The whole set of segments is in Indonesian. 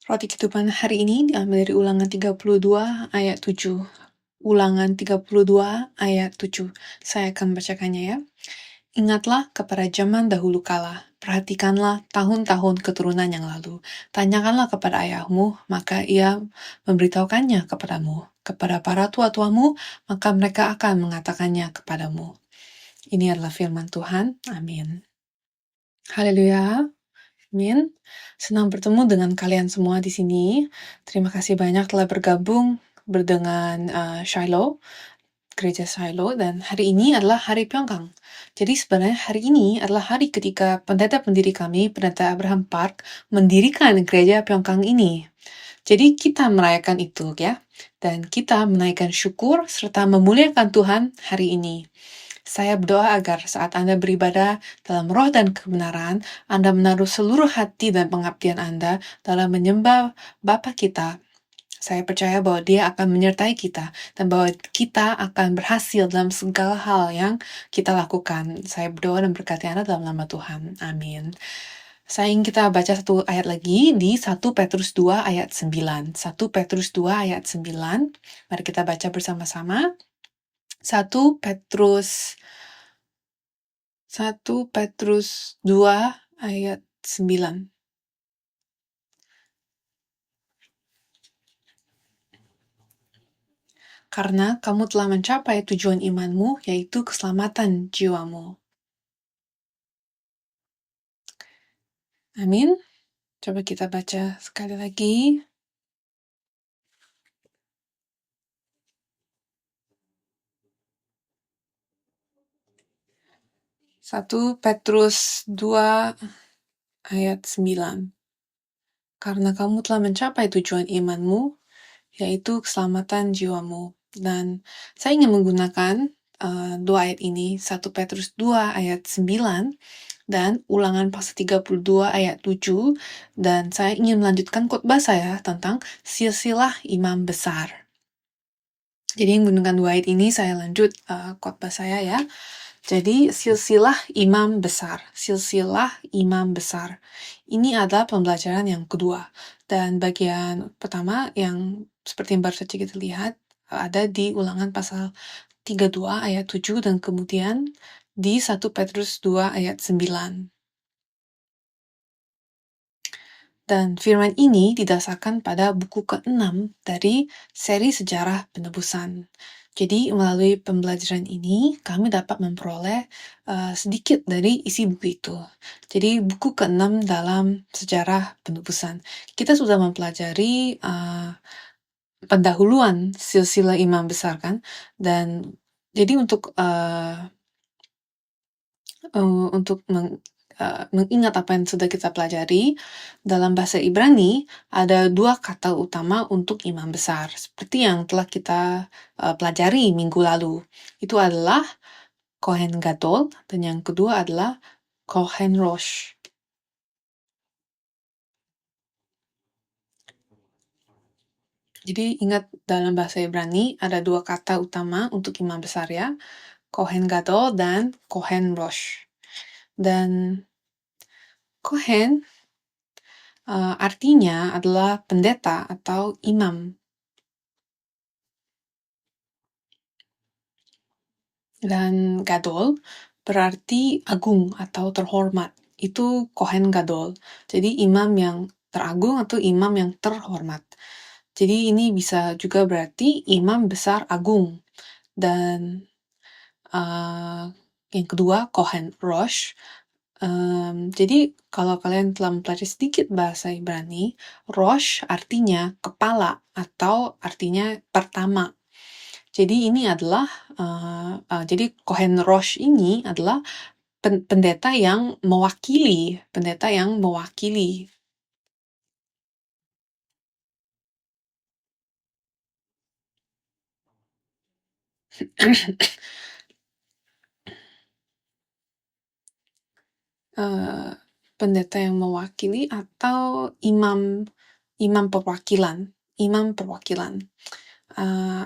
Roti kehidupan hari ini diambil dari Ulangan 32 ayat 7. Ulangan 32 ayat 7. Saya akan bacakannya ya. Ingatlah kepada zaman dahulu kala. Perhatikanlah tahun-tahun keturunan yang lalu. Tanyakanlah kepada ayahmu, maka ia memberitahukannya kepadamu. Kepada para tua-tuamu, maka mereka akan mengatakannya kepadamu. Ini adalah firman Tuhan. Amin. Haleluya. Amin. Senang bertemu dengan kalian semua di sini. Terima kasih banyak telah bergabung dengan Shiloh, Gereja Shiloh, dan hari ini adalah Hari Pyeonggang. Jadi sebenarnya hari ini adalah hari ketika pendeta pendiri kami, Pendeta Abraham Park, mendirikan Gereja Pyeonggang ini. Jadi kita merayakan itu ya, dan kita menaikkan syukur serta memuliakan Tuhan hari ini. Saya berdoa agar saat Anda beribadah dalam roh dan kebenaran, Anda menaruh seluruh hati dan pengabdian Anda dalam menyembah Bapa kita. Saya percaya bahwa Dia akan menyertai kita dan bahwa kita akan berhasil dalam segala hal yang kita lakukan. Saya berdoa dan berkati Anda dalam nama Tuhan. Amin. Saya ingin kita baca satu ayat lagi di 1 Petrus 2 ayat 9. 1 Petrus 2 ayat 9. Mari kita baca bersama-sama. 1 Petrus 2 ayat 9. Karena kamu telah mencapai tujuan imanmu, yaitu keselamatan jiwamu. Amin. Coba kita baca sekali lagi. Satu Petrus 2 ayat 9. Karena kamu telah mencapai tujuan imanmu, yaitu keselamatan jiwamu. Dan saya ingin menggunakan dua ayat ini, 1 Petrus 2 ayat 9 dan Ulangan pasal 32 ayat 7, dan saya ingin melanjutkan khotbah saya tentang silsilah imam besar. Jadi menggunakan dua ayat ini saya lanjut khotbah saya ya. Jadi silsilah imam besar, silsilah imam besar. Ini adalah pembelajaran yang kedua. Dan bagian pertama yang seperti yang baru saja kita lihat ada di Ulangan pasal 32 ayat 7 dan kemudian di 1 Petrus 2 ayat 9. Dan firman ini didasarkan pada buku ke-6 dari seri sejarah penebusan. Jadi melalui pembelajaran ini kami dapat memperoleh sedikit dari isi buku itu. Jadi buku ke-6 dalam sejarah penebusan. Kita sudah mempelajari pendahuluan silsilah imam besar kan, dan jadi untuk mengingat apa yang sudah kita pelajari, dalam bahasa Ibrani ada dua kata utama untuk imam besar, seperti yang telah kita pelajari minggu lalu. Itu adalah Kohen Gadol, dan yang kedua adalah Kohen Rosh. Jadi ingat dalam bahasa Ibrani ada dua kata utama untuk imam besar ya, Kohen Gadol dan Kohen Rosh. Dan Kohen artinya adalah pendeta atau imam. Dan Gadol berarti agung atau terhormat. Itu Kohen Gadol. Jadi imam yang teragung atau imam yang terhormat. Jadi ini bisa juga berarti imam besar agung. Dan yang kedua Kohen Rosh. Jadi kalau kalian telah mempelajari sedikit bahasa Ibrani, Rosh artinya kepala atau artinya pertama. Jadi ini adalah jadi Kohen Rosh ini adalah pendeta yang mewakili, pendeta yang mewakili atau imam perwakilan.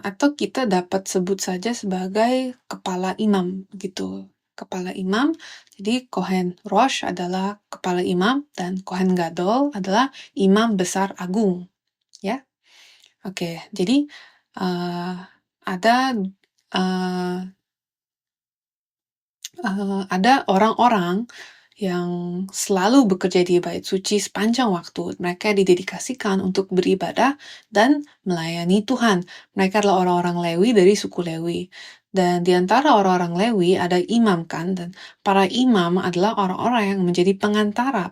Atau kita dapat sebut saja sebagai kepala imam gitu. kepala imam. Jadi Kohen Rosh adalah kepala imam dan Kohen Gadol adalah imam besar agung, ya. Oke, jadi ada uh, ada orang-orang yang selalu bekerja di bait suci sepanjang waktu. Mereka didedikasikan untuk beribadah dan melayani Tuhan. Mereka adalah orang-orang Lewi dari suku Lewi. Dan di antara orang-orang Lewi ada imam kan, dan para imam adalah orang-orang yang menjadi perantara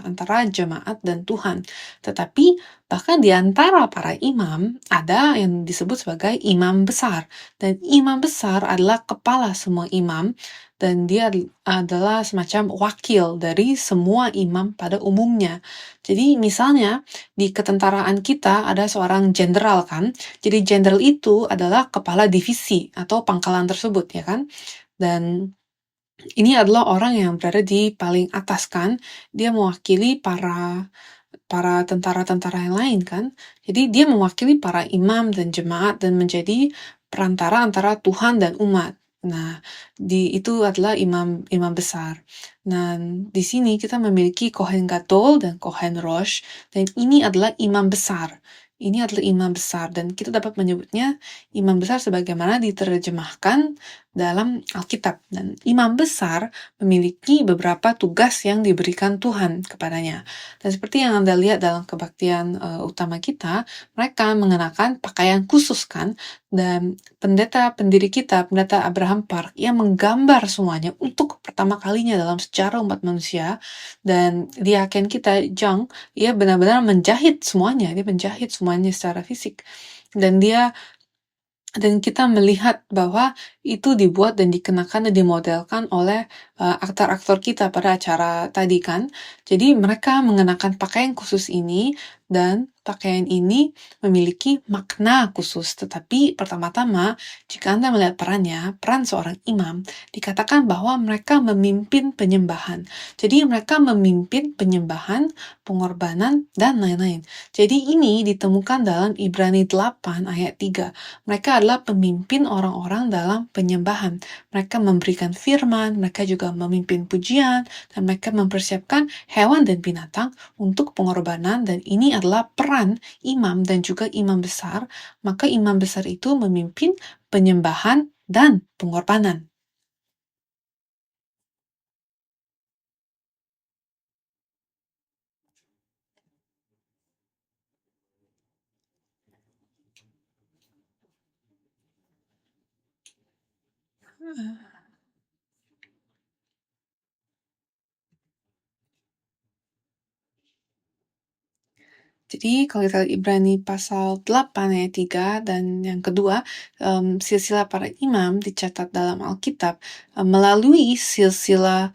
antara jemaat dan Tuhan. Tetapi bahkan di antara para imam ada yang disebut sebagai imam besar. Dan imam besar adalah kepala semua imam, dan dia adalah semacam wakil dari semua imam pada umumnya. Jadi misalnya di ketentaraan kita ada seorang jenderal kan, jadi jenderal itu adalah kepala divisi atau pangkalan tersebut ya kan, dan ini adalah orang yang berada di paling atas kan, dia mewakili para tentara-tentara yang lain kan, jadi dia mewakili para imam dan jemaat dan menjadi perantara antara Tuhan dan umat. Nah, itu adalah imam besar. Nah, di sini kita memiliki Kohen Gadol dan Kohen Rosh, dan ini adalah imam besar. Ini adalah imam besar, dan kita dapat menyebutnya imam besar sebagaimana diterjemahkan dalam Alkitab. Dan imam besar memiliki beberapa tugas yang diberikan Tuhan kepadanya. Dan seperti yang Anda lihat dalam kebaktian utama kita, mereka mengenakan pakaian khusus kan, dan pendeta Abraham Park, yang menggambar semuanya untuk pertama kalinya dalam sejarah umat manusia, dan di agen kita, Jung, ia benar-benar menjahit semuanya, dia menjahit semuanya secara fisik, dan kita melihat bahwa itu dibuat dan dikenakan dan dimodelkan oleh aktor-aktor kita pada acara tadi kan. Jadi mereka mengenakan pakaian khusus ini, dan pakaian ini memiliki makna khusus. Tetapi pertama-tama, jika Anda melihat peran seorang imam, dikatakan bahwa mereka memimpin penyembahan. Jadi mereka memimpin penyembahan, pengorbanan, dan lain-lain. Jadi ini ditemukan dalam Ibrani 8 ayat 3. Mereka adalah pemimpin orang-orang dalam penyembahan. Mereka memberikan firman, mereka juga memimpin pujian, dan mereka mempersiapkan hewan dan binatang untuk pengorbanan, dan ini adalah peran imam dan juga imam besar. Maka imam besar itu memimpin penyembahan dan pengorbanan. Jadi kalau kita lihat Ibrani pasal 8 ayat 3 dan yang kedua, silsilah para imam dicatat dalam Alkitab melalui silsilah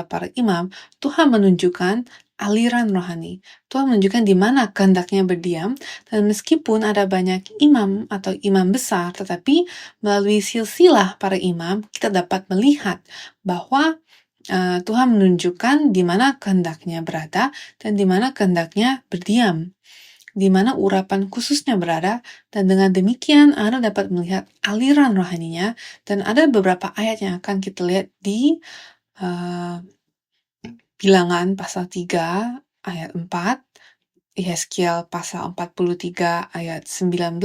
para imam. Tuhan menunjukkan aliran rohani. Tuhan menunjukkan di mana kehendaknya berdiam, dan meskipun ada banyak imam atau imam besar, tetapi melalui silsilah para imam kita dapat melihat bahwa Tuhan menunjukkan di mana kehendaknya berada dan di mana kehendaknya berdiam, di mana urapan khususnya berada, dan dengan demikian Anda dapat melihat aliran rohaninya. Dan ada beberapa ayat yang akan kita lihat di Bilangan pasal 3 ayat 4, Yeskiel pasal 43 ayat 19,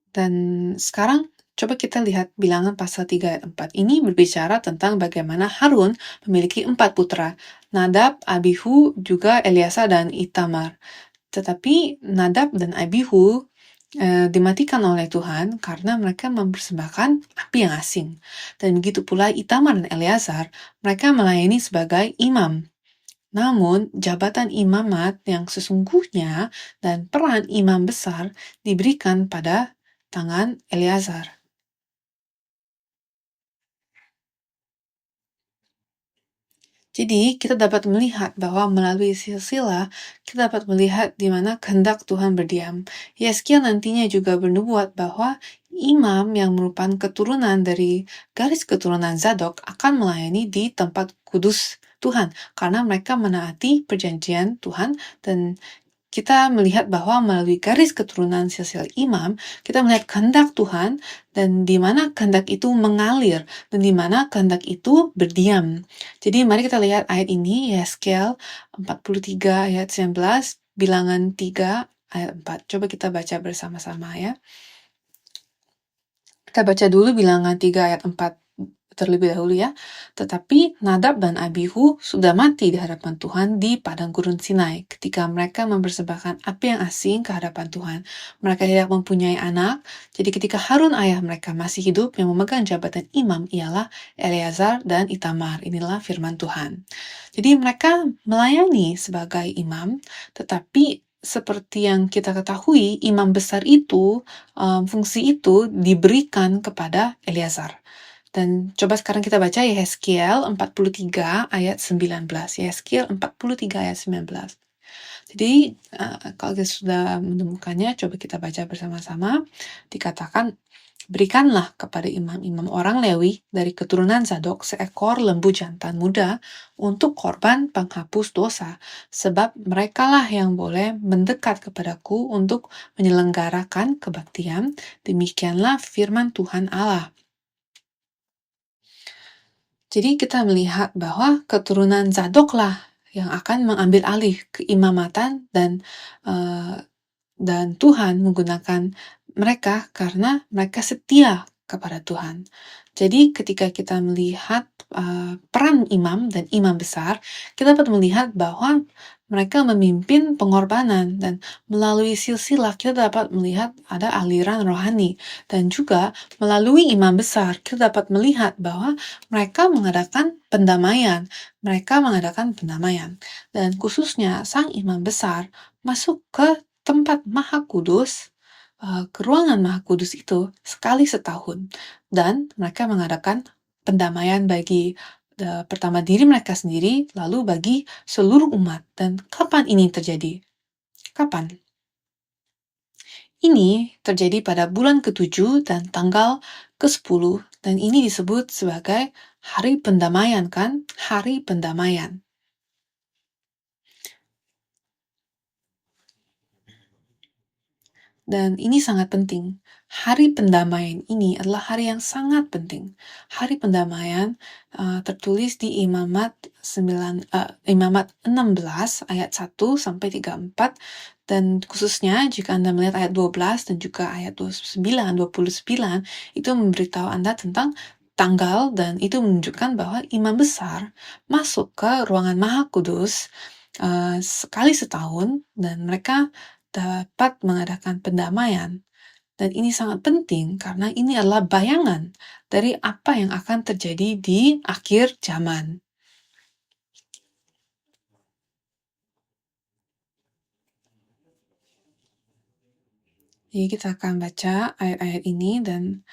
dan sekarang coba kita lihat Bilangan pasal 3 ayat 4. Ini berbicara tentang bagaimana Harun memiliki 4 putra, Nadab, Abihu, juga Eleazar dan Itamar. Tetapi Nadab dan Abihu dimatikan oleh Tuhan karena mereka mempersembahkan api yang asing. Dan begitu pula Itamar dan Eleazar, mereka melayani sebagai imam. Namun, jabatan imamat yang sesungguhnya dan peran imam besar diberikan pada tangan Eleazar. Jadi, kita dapat melihat bahwa melalui silsilah, kita dapat melihat di mana kehendak Tuhan berdiam. Yeskiel nantinya juga bernubuat bahwa imam yang merupakan keturunan dari garis keturunan Zadok akan melayani di tempat kudus Tuhan, karena mereka menaati perjanjian Tuhan, dan kita melihat bahwa melalui garis keturunan silsilah imam, kita melihat kehendak Tuhan dan di mana kehendak itu mengalir dan di mana kehendak itu berdiam. Jadi mari kita lihat ayat ini, Yeskel 43 ayat 19, Bilangan 3 ayat 4. Coba kita baca bersama-sama ya. Kita baca dulu Bilangan 3 ayat 4 terlebih dahulu ya. Tetapi Nadab dan Abihu sudah mati di hadapan Tuhan di padang gurun Sinai ketika mereka mempersembahkan api yang asing ke hadapan Tuhan. Mereka tidak mempunyai anak, jadi ketika Harun ayah mereka masih hidup, yang memegang jabatan imam ialah Eleazar dan Itamar. Inilah firman Tuhan. Jadi mereka melayani sebagai imam, tetapi seperti yang kita ketahui, imam besar itu, fungsi itu diberikan kepada Eleazar. Dan coba sekarang kita baca Yeskel 43 ayat 19. Yeskel 43 ayat 19. Jadi kalau kita sudah menemukannya, coba kita baca bersama-sama. Dikatakan, berikanlah kepada imam-imam orang Lewi dari keturunan Zadok seekor lembu jantan muda untuk korban penghapus dosa, sebab merekalah yang boleh mendekat kepadaku untuk menyelenggarakan kebaktian. Demikianlah firman Tuhan Allah. Jadi kita melihat bahwa keturunan Zadoklah yang akan mengambil alih keimamatan dan Tuhan menggunakan mereka karena mereka setia kepada Tuhan. Jadi ketika kita melihat peran imam dan imam besar, kita dapat melihat bahwa mereka memimpin pengorbanan dan melalui silsilah kita dapat melihat ada aliran rohani. Dan juga melalui imam besar kita dapat melihat bahwa mereka mengadakan pendamaian. Dan khususnya sang imam besar masuk ke tempat Maha Kudus, ke ruangan Maha Kudus itu sekali setahun. Dan mereka mengadakan pendamaian bagi pertama diri mereka sendiri, lalu bagi seluruh umat. Dan kapan ini terjadi? Kapan? Ini terjadi pada bulan ke-7 dan tanggal ke-10, dan ini disebut sebagai Hari Pendamaian, kan? Hari Pendamaian. Dan ini sangat penting. Hari pendamaian ini adalah hari yang sangat penting. Hari pendamaian tertulis di Imamat 16 ayat 1 sampai 34, dan khususnya jika Anda melihat ayat 12 dan juga ayat 29 itu memberitahu Anda tentang tanggal, dan itu menunjukkan bahwa imam besar masuk ke ruangan Maha Kudus sekali setahun, dan mereka dapat mengadakan pendamaian. Dan ini sangat penting karena ini adalah bayangan dari apa yang akan terjadi di akhir zaman. Jadi kita akan baca ayat-ayat ini, dan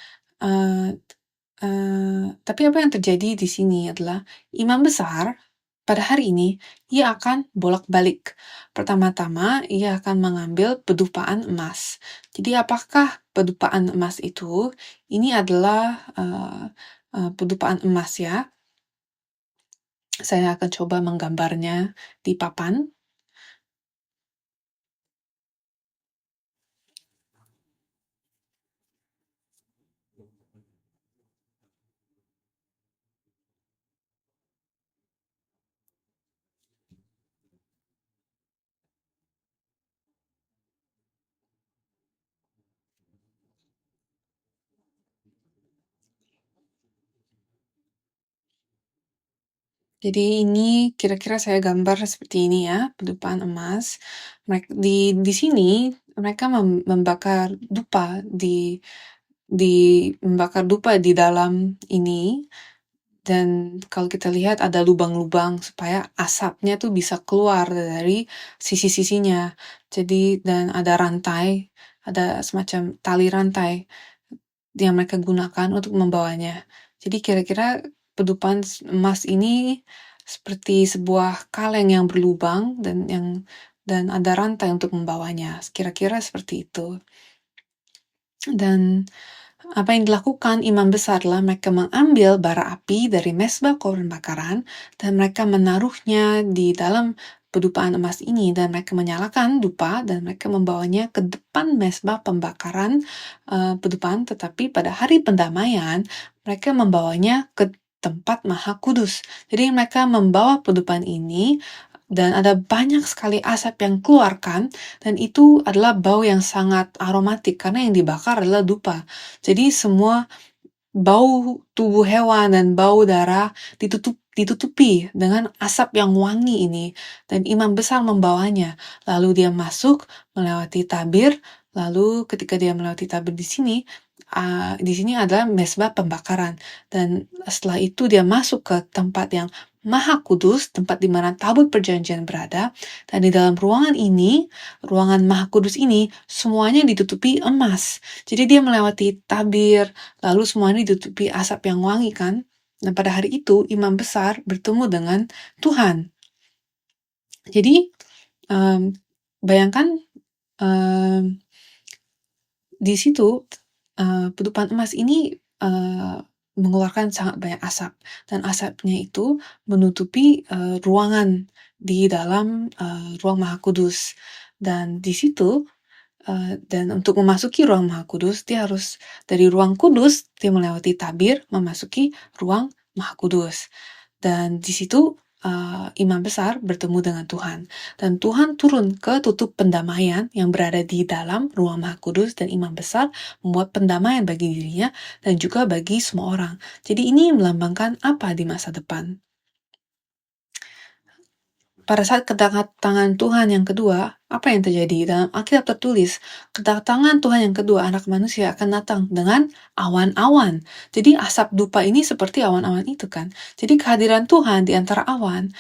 tapi apa yang terjadi di sini adalah imam besar pada hari ini, ia akan bolak-balik. Pertama-tama, ia akan mengambil pedupaan emas. Jadi apakah pedupaan emas itu? Ini adalah pedupaan emas ya. Saya akan coba menggambarnya di papan. Jadi ini kira-kira saya gambar seperti ini ya, pedupaan emas. Di sini mereka membakar dupa membakar dupa di dalam ini, dan kalau kita lihat ada lubang-lubang supaya asapnya tuh bisa keluar dari sisi-sisinya. Jadi dan ada rantai, ada semacam tali rantai yang mereka gunakan untuk membawanya. Jadi kira-kira pedupaan emas ini seperti sebuah kaleng yang berlubang dan ada rantai untuk membawanya. Kira-kira seperti itu. Dan apa yang dilakukan imam besar adalah mereka mengambil bara api dari mezbah korban bakaran dan mereka menaruhnya di dalam pedupaan emas ini, dan mereka menyalakan dupa dan mereka membawanya ke depan mezbah pembakaran pedupaan, tetapi pada hari pendamaian mereka membawanya ke tempat maha kudus. Jadi mereka membawa pedupaan ini dan ada banyak sekali asap yang keluarkan, dan itu adalah bau yang sangat aromatik karena yang dibakar adalah dupa. Jadi semua bau tubuh hewan dan bau darah ditutupi dengan asap yang wangi ini, dan imam besar membawanya. Lalu dia masuk melewati tabir. Lalu ketika dia melewati tabir di sini adalah mezbah pembakaran, dan setelah itu dia masuk ke tempat yang maha kudus, tempat di mana tabut perjanjian berada, dan di dalam ruangan maha kudus ini, semuanya ditutupi emas. Jadi dia melewati tabir, lalu semuanya ditutupi asap yang wangi kan. Dan pada hari itu imam besar bertemu dengan Tuhan. Jadi bayangkan di situ pedupaan emas ini mengeluarkan sangat banyak asap, dan asapnya itu menutupi ruangan di dalam ruang maha kudus. Dan di situ dan untuk memasuki ruang maha kudus, dia harus dari ruang kudus dia melewati tabir memasuki ruang maha kudus. Dan di situ imam besar bertemu dengan Tuhan, dan Tuhan turun ke tutup pendamaian yang berada di dalam ruang maha kudus, dan imam besar membuat pendamaian bagi dirinya dan juga bagi semua orang. Jadi ini melambangkan apa di masa depan? Pada saat kedatangan Tuhan yang kedua, apa yang terjadi? Dalam Alkitab tertulis, kedatangan Tuhan yang kedua, anak manusia akan datang dengan awan-awan. Jadi asap dupa ini seperti awan-awan itu kan. Jadi kehadiran Tuhan di antara awan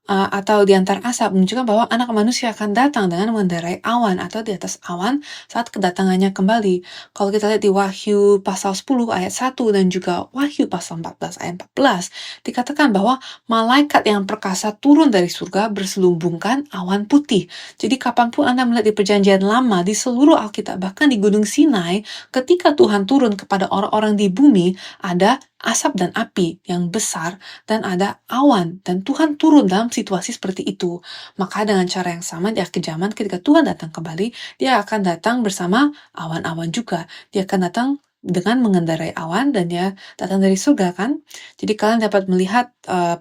atau di antara asap menunjukkan bahwa anak manusia akan datang dengan mengendarai awan atau di atas awan saat kedatangannya kembali. Kalau kita lihat di Wahyu pasal 10 ayat 1 dan juga Wahyu pasal 14 ayat 14, dikatakan bahwa malaikat yang perkasa turun dari surga berselubungkan awan putih. Jadi kapanpun Anda melihat di perjanjian lama, di seluruh Alkitab, bahkan di Gunung Sinai, ketika Tuhan turun kepada orang-orang di bumi, ada asap dan api yang besar dan ada awan, dan Tuhan turun dalam situasi seperti itu. Maka dengan cara yang sama di akhir zaman ketika Tuhan datang kembali, dia akan datang bersama awan-awan juga. Dia akan datang dengan mengendarai awan dan dia datang dari surga kan. Jadi kalian dapat melihat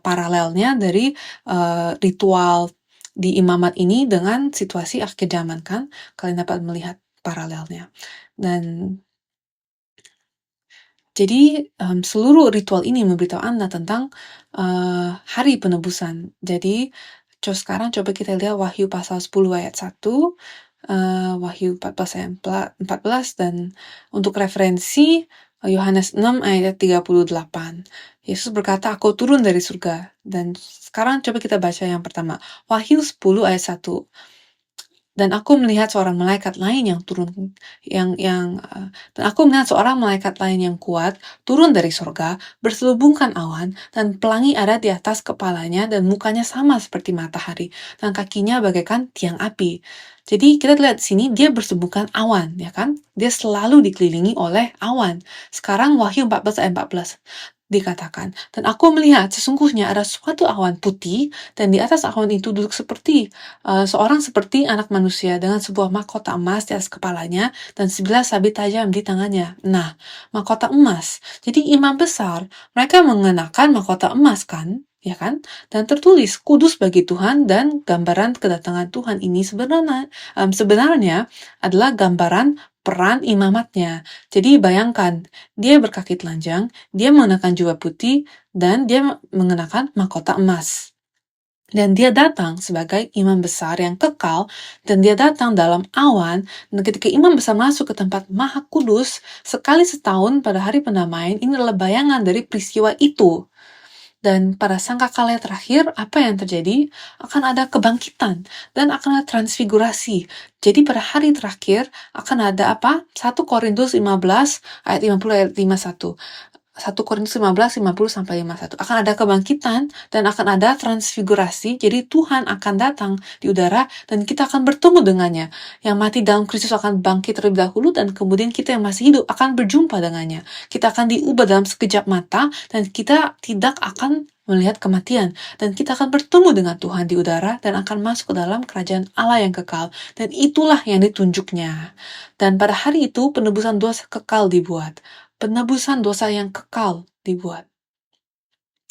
paralelnya dari ritual di imamat ini dengan situasi akhir zaman kan. Kalian dapat melihat paralelnya. Dan jadi seluruh ritual ini memberitahu Anda tentang hari penebusan. Jadi sekarang coba kita lihat Wahyu pasal 10 ayat 1, Wahyu 14 ayat 14, dan untuk referensi Yohanes 6 ayat 38. Yesus berkata, "Aku turun dari surga." Dan sekarang coba kita baca yang pertama. Wahyu 10 ayat 1. Dan aku melihat seorang malaikat lain yang turun, dan aku melihat seorang malaikat lain yang kuat turun dari surga, berselubungkan awan, dan pelangi ada di atas kepalanya, dan mukanya sama seperti matahari, dan kakinya bagaikan tiang api. Jadi kita lihat di sini dia berselubungkan awan, ya kan? Dia selalu dikelilingi oleh awan. Sekarang Wahyu 14 ayat 14. Dikatakan, dan aku melihat sesungguhnya ada suatu awan putih, dan di atas awan itu duduk seorang seperti anak manusia dengan sebuah mahkota emas di atas kepalanya dan 11 sabit tajam di tangannya. Nah, mahkota emas. Jadi imam besar, mereka mengenakan mahkota emas kan? Ya kan? Dan tertulis kudus bagi Tuhan, dan gambaran kedatangan Tuhan ini sebenarnya adalah gambaran peran imamatnya. Jadi bayangkan, dia berkaki telanjang, dia mengenakan jubah putih, dan dia mengenakan mahkota emas. Dan dia datang sebagai imam besar yang kekal, dan dia datang dalam awan, dan ketika imam besar masuk ke tempat maha kudus, sekali setahun pada hari pendamaian, ini adalah bayangan dari peristiwa itu. Dan pada sangkakala terakhir, apa yang terjadi? Akan ada kebangkitan dan akan ada transfigurasi. Jadi pada hari terakhir akan ada apa? 1 Korintus 15 ayat 50 ayat 51. 1 Korintus 15, 50-51. Akan ada kebangkitan dan akan ada transfigurasi. Jadi Tuhan akan datang di udara dan kita akan bertemu dengannya. Yang mati dalam Kristus akan bangkit terlebih dahulu, dan kemudian kita yang masih hidup akan berjumpa dengannya. Kita akan diubah dalam sekejap mata dan kita tidak akan melihat kematian, dan kita akan bertemu dengan Tuhan di udara dan akan masuk ke dalam kerajaan Allah yang kekal, dan itulah yang ditunjuknya. Dan pada hari itu penebusan dosa kekal dibuat. Penebusan dosa yang kekal dibuat.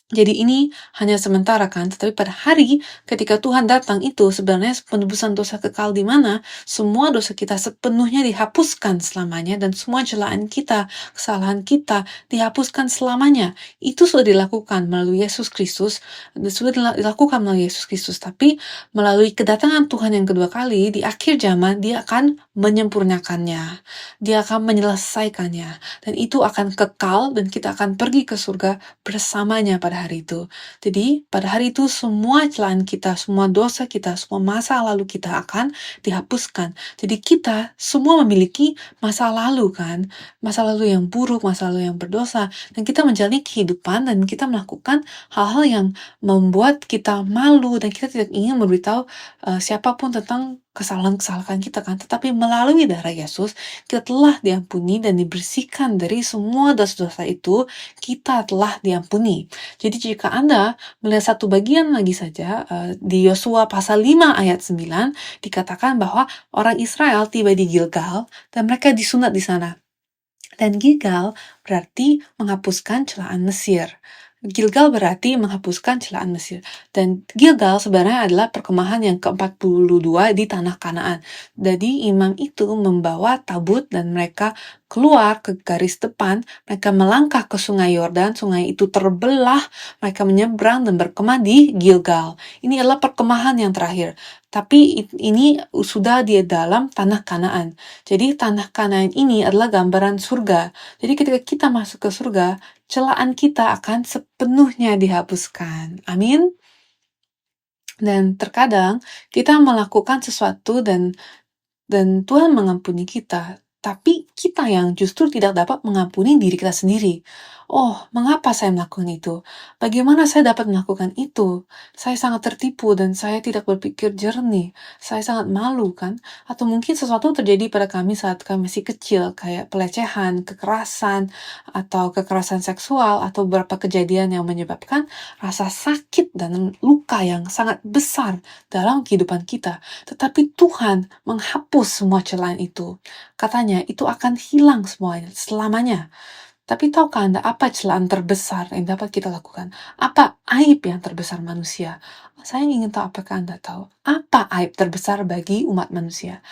Jadi ini hanya sementara kan, tetapi pada hari ketika Tuhan datang itu sebenarnya penebusan dosa kekal di mana semua dosa kita sepenuhnya dihapuskan selamanya dan semua celaan kita, kesalahan kita dihapuskan selamanya. Itu sudah dilakukan melalui Yesus Kristus, dilakukan melalui Yesus Kristus, tapi melalui kedatangan Tuhan yang kedua kali di akhir zaman dia akan menyempurnakannya. Dia akan menyelesaikannya dan itu akan kekal dan kita akan pergi ke surga bersamanya pada hari itu. Jadi, pada hari itu semua celaan kita, semua dosa kita, semua masa lalu kita akan dihapuskan. Jadi kita semua memiliki masa lalu kan, masa lalu yang buruk, masa lalu yang berdosa, dan kita menjalani kehidupan dan kita melakukan hal-hal yang membuat kita malu dan kita tidak ingin memberitahu siapapun tentang kesalahan-kesalahan kita kan. Tetapi melalui darah Yesus, kita telah diampuni dan dibersihkan dari semua dosa-dosa itu, kita telah diampuni. Jadi jika Anda melihat satu bagian lagi saja, di Yosua pasal 5 ayat 9, dikatakan bahwa orang Israel tiba di Gilgal dan mereka disunat di sana. Dan Gilgal berarti menghapuskan celaan Mesir. Gilgal berarti menghapuskan celaan Mesir. Dan Gilgal sebenarnya adalah perkemahan yang ke-42 di tanah Kanaan. Jadi imam itu membawa tabut dan mereka keluar ke garis depan, mereka melangkah ke sungai Yordan, sungai itu terbelah, mereka menyeberang dan berkemah di Gilgal. Ini adalah perkemahan yang terakhir. Tapi ini sudah di dalam tanah Kanaan. Jadi tanah Kanaan ini adalah gambaran surga. Jadi ketika kita masuk ke surga, celaan kita akan sepenuhnya dihapuskan. Amin. Dan terkadang kita melakukan sesuatu dan Tuhan mengampuni kita, tapi kita yang justru tidak dapat mengampuni diri kita sendiri. Oh, mengapa saya melakukan itu? Bagaimana saya dapat melakukan itu? Saya sangat tertipu dan saya tidak berpikir jernih. Saya sangat malu kan? Atau mungkin sesuatu terjadi pada kami saat kami masih kecil, kayak pelecehan, kekerasan, atau kekerasan seksual, atau beberapa kejadian yang menyebabkan rasa sakit dan luka yang sangat besar dalam kehidupan kita. Tetapi Tuhan menghapus semua celaan itu. Katanya itu akan hilang semuanya, selamanya. Tapi tahukah Anda apa celaan terbesar yang dapat kita lakukan? Apa aib yang terbesar manusia? Saya ingin tahu apakah Anda tahu. Apa aib terbesar bagi umat manusia?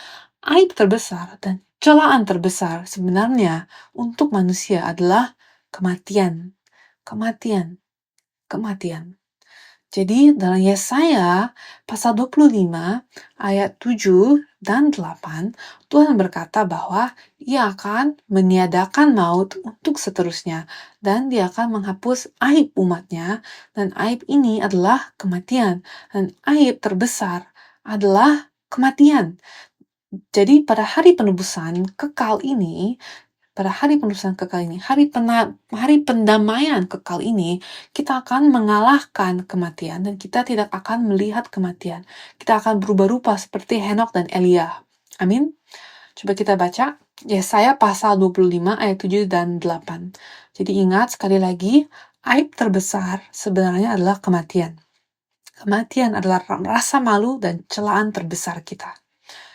Aib terbesar dan celaan terbesar sebenarnya untuk manusia adalah kematian. Kematian. Kematian. Jadi dalam Yesaya pasal 25 ayat 7 dan 8, Tuhan berkata bahwa Ia akan meniadakan maut untuk seterusnya dan Dia akan menghapus aib umatnya, dan aib ini adalah kematian, dan aib terbesar adalah kematian. Jadi pada hari penebusan kekal ini, hari pendamaian kekal ini, kita akan mengalahkan kematian dan kita tidak akan melihat kematian. Kita akan berubah rupa seperti Henok dan Elia. Amin. Coba kita baca Yesaya pasal 25 ayat 7 dan 8. Jadi ingat sekali lagi, aib terbesar sebenarnya adalah kematian. Kematian adalah rasa malu dan celaan terbesar kita.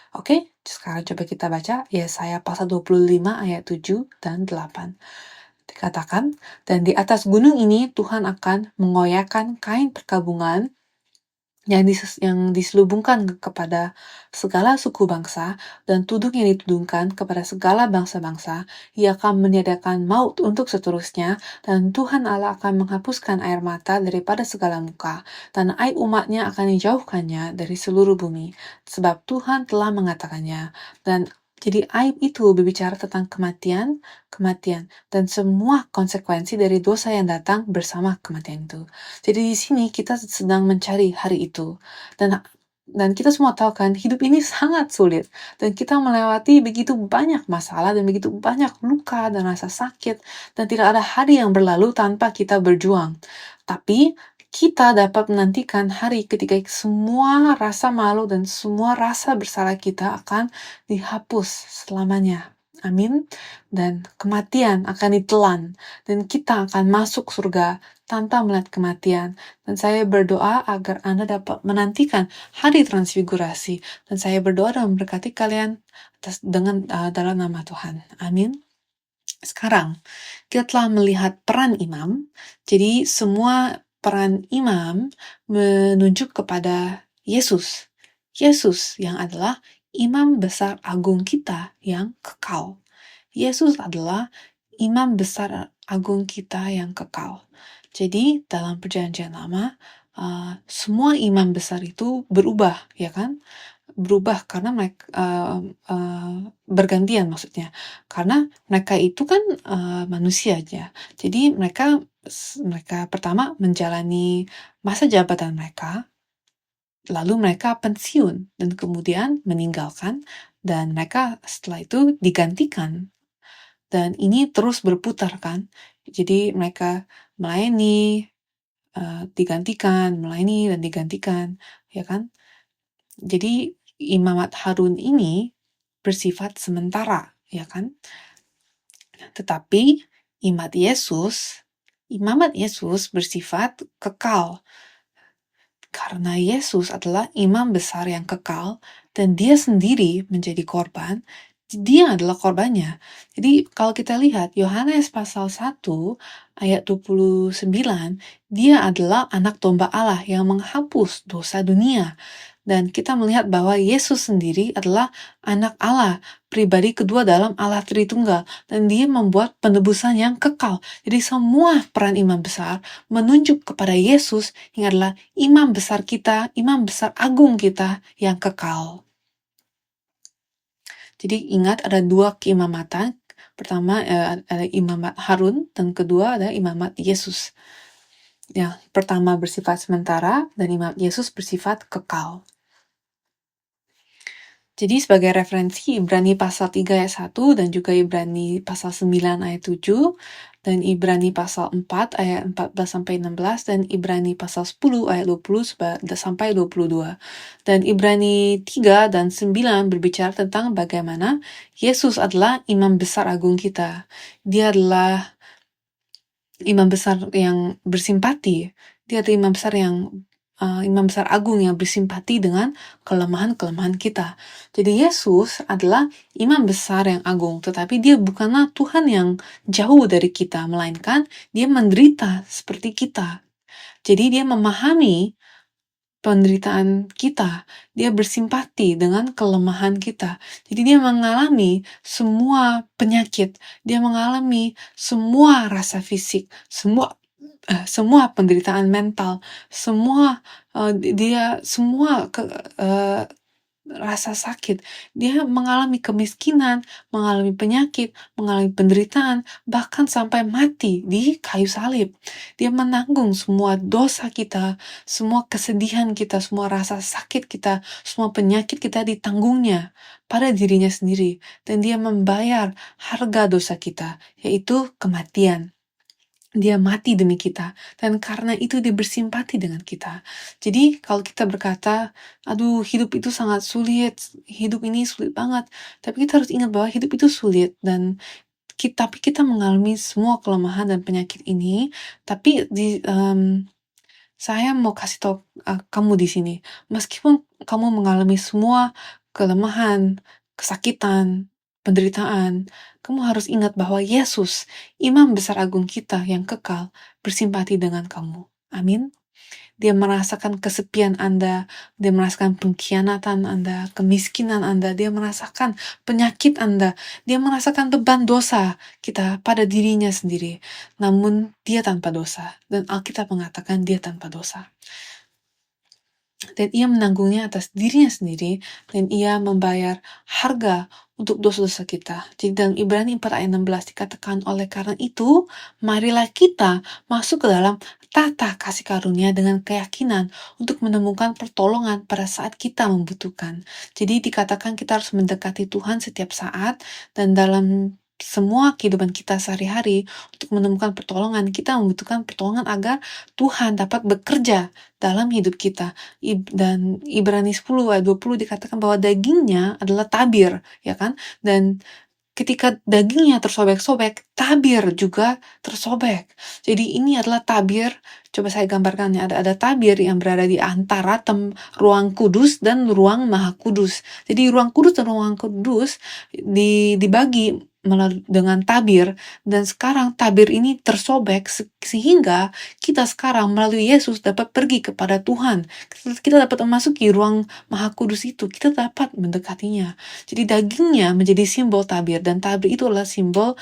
Oke, sekarang coba kita baca Yesaya pasal 25 ayat 7 dan 8. Dikatakan, dan di atas gunung ini Tuhan akan mengoyakkan kain perkabungan yang diselubungkan kepada segala suku bangsa, dan tudung yang ditudungkan kepada segala bangsa-bangsa. Ia akan meniadakan maut untuk seterusnya, dan Tuhan Allah akan menghapuskan air mata daripada segala muka, dan aib umatnya akan dijauhkannya dari seluruh bumi, sebab Tuhan telah mengatakannya. Dan jadi aib itu berbicara tentang kematian, dan semua konsekuensi dari dosa yang datang bersama kematian itu. Jadi di sini kita sedang mencari hari itu. Dan kita semua tahu kan, hidup ini sangat sulit. Dan kita melewati begitu banyak masalah dan begitu banyak luka dan rasa sakit. Dan tidak ada hari yang berlalu tanpa kita berjuang. Tapi kita dapat menantikan hari ketika semua rasa malu dan semua rasa bersalah kita akan dihapus selamanya. Amin. Dan kematian akan ditelan, dan kita akan masuk surga tanpa melihat kematian. Dan saya berdoa agar Anda dapat menantikan hari transfigurasi. Dan saya berdoa dan memberkati kalian dalam nama Tuhan. Amin. Sekarang, kita telah melihat peran imam. Jadi, semua peran imam menunjuk kepada Yesus. Yesus yang adalah imam besar agung kita yang kekal. Yesus adalah imam besar agung kita yang kekal. Jadi, dalam perjanjian lama, semua imam besar itu berubah, ya kan? Berubah karena mereka bergantian maksudnya, karena mereka itu kan manusia aja. Jadi mereka pertama menjalani masa jabatan mereka, lalu mereka pensiun dan kemudian meninggalkan, dan mereka setelah itu digantikan, dan ini terus berputar kan. Jadi mereka melayani, digantikan, melayani dan digantikan, ya kan? Jadi imamat Harun ini bersifat sementara, ya kan? Tetapi imamat Yesus bersifat kekal. Karena Yesus adalah imam besar yang kekal dan dia sendiri menjadi korban, dia adalah korbannya. Jadi kalau kita lihat Yohanes pasal 1 ayat 29, dia adalah anak domba Allah yang menghapus dosa dunia. Dan kita melihat bahwa Yesus sendiri adalah anak Allah, pribadi kedua dalam Allah Tritunggal, dan dia membuat penebusan yang kekal. Jadi semua peran imam besar menunjuk kepada Yesus yang adalah imam besar kita, imam besar agung kita yang kekal. Jadi ingat ada dua keimamatan. Pertama ada imamat Harun, dan kedua ada imamat Yesus. Yang pertama bersifat sementara, dan imamat Yesus bersifat kekal. Jadi sebagai referensi Ibrani pasal 3 ayat 1 dan juga Ibrani pasal 9 ayat 7 dan Ibrani pasal 4 ayat 14 sampai 16 dan Ibrani pasal 10 ayat 20 sampai 22. Dan Ibrani 3 dan 9 berbicara tentang bagaimana Yesus adalah imam besar agung kita. Dia adalah imam besar yang bersimpati. Dia adalah imam besar agung yang bersimpati dengan kelemahan-kelemahan kita. Jadi Yesus adalah imam besar yang agung, tetapi dia bukanlah Tuhan yang jauh dari kita, melainkan dia menderita seperti kita. Jadi dia memahami penderitaan kita, dia bersimpati dengan kelemahan kita. Jadi dia mengalami semua penyakit, dia mengalami semua rasa fisik, semua penderitaan mental, semua rasa sakit. Dia mengalami kemiskinan, mengalami penyakit, mengalami penderitaan, bahkan sampai mati di kayu salib. Dia menanggung semua dosa kita, semua kesedihan kita, semua rasa sakit kita, semua penyakit kita ditanggungnya pada dirinya sendiri. Dan dia membayar harga dosa kita, yaitu kematian. Dia mati demi kita, dan karena itu dia bersimpati dengan kita. Jadi kalau kita berkata, aduh hidup itu sangat sulit, hidup ini sulit banget, tapi kita harus ingat bahwa hidup itu sulit, dan tapi kita mengalami semua kelemahan dan penyakit ini. Tapi saya mau kasih tahu kamu di sini, meskipun kamu mengalami semua kelemahan, kesakitan, penderitaan, kamu harus ingat bahwa Yesus, imam besar agung kita yang kekal, bersimpati dengan kamu. Amin. Dia merasakan kesepian Anda, dia merasakan pengkhianatan Anda, kemiskinan Anda, dia merasakan penyakit Anda, dia merasakan beban dosa kita pada dirinya sendiri. Namun dia tanpa dosa, dan Alkitab mengatakan dia tanpa dosa. Dan ia menanggungnya atas dirinya sendiri, dan ia membayar harga untuk dosa-dosa kita. Jadi dalam Ibrani 4 ayat 16 dikatakan, oleh karena itu, marilah kita masuk ke dalam tata kasih karunia dengan keyakinan untuk menemukan pertolongan pada saat kita membutuhkan. Jadi dikatakan kita harus mendekati Tuhan setiap saat, dan dalam semua kehidupan kita sehari-hari untuk menemukan pertolongan, kita membutuhkan pertolongan agar Tuhan dapat bekerja dalam hidup kita. Dan Ibrani 10 ayat 20 dikatakan bahwa dagingnya adalah tabir, ya kan? Dan ketika dagingnya tersobek-sobek, tabir juga tersobek. Jadi ini adalah tabir, coba saya gambarkannya, ada tabir yang berada di antara ruang kudus dan ruang maha kudus. Jadi ruang kudus dan ruang kudus dibagi dengan tabir, dan sekarang tabir ini tersobek sehingga kita sekarang melalui Yesus dapat pergi kepada Tuhan. Kita dapat memasuki ruang maha kudus itu, kita dapat mendekatinya. Jadi dagingnya menjadi simbol tabir, dan tabir itu adalah simbol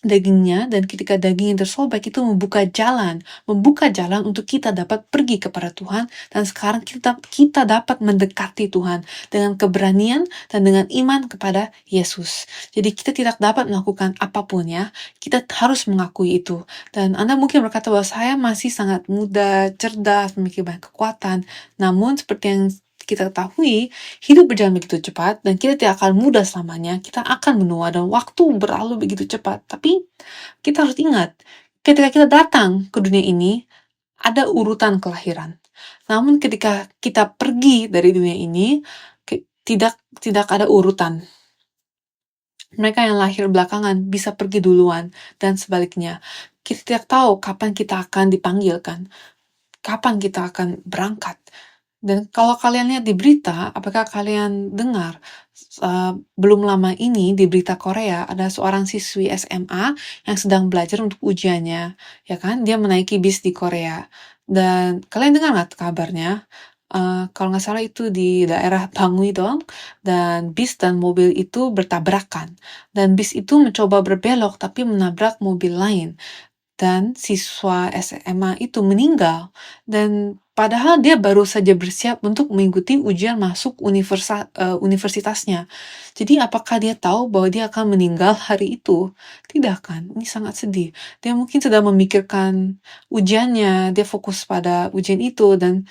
dagingnya, dan ketika daging yang tersobek itu membuka jalan untuk kita dapat pergi kepada Tuhan, dan sekarang kita dapat mendekati Tuhan dengan keberanian dan dengan iman kepada Yesus. Jadi kita tidak dapat melakukan apapun ya, kita harus mengakui itu. Dan Anda mungkin berkata bahwa saya masih sangat muda, cerdas, memiliki banyak kekuatan, namun seperti yang kita ketahui, hidup berjalan begitu cepat, dan kita tidak akan muda selamanya. Kita akan menua, dan waktu berlalu begitu cepat. Tapi kita harus ingat, ketika kita datang ke dunia ini, ada urutan kelahiran. Namun ketika kita pergi dari dunia ini, tidak ada urutan. Mereka yang lahir belakangan bisa pergi duluan, dan sebaliknya. Kita tidak tahu kapan kita akan dipanggilkan, kapan kita akan berangkat. Dan kalau kalian lihat di berita, apakah kalian dengar belum lama ini di berita Korea ada seorang siswi SMA yang sedang belajar untuk ujiannya, ya kan? Dia menaiki bis di Korea. Dan kalian dengar nggak kabarnya? Kalau nggak salah itu di daerah Bangui-dong, dan bis dan mobil itu bertabrakan. Dan bis itu mencoba berbelok tapi menabrak mobil lain. Dan siswa SMA itu meninggal, dan padahal dia baru saja bersiap untuk mengikuti ujian masuk universitasnya. Jadi apakah dia tahu bahwa dia akan meninggal hari itu? Tidak kan? Ini sangat sedih. Dia mungkin sedang memikirkan ujiannya, dia fokus pada ujian itu, dan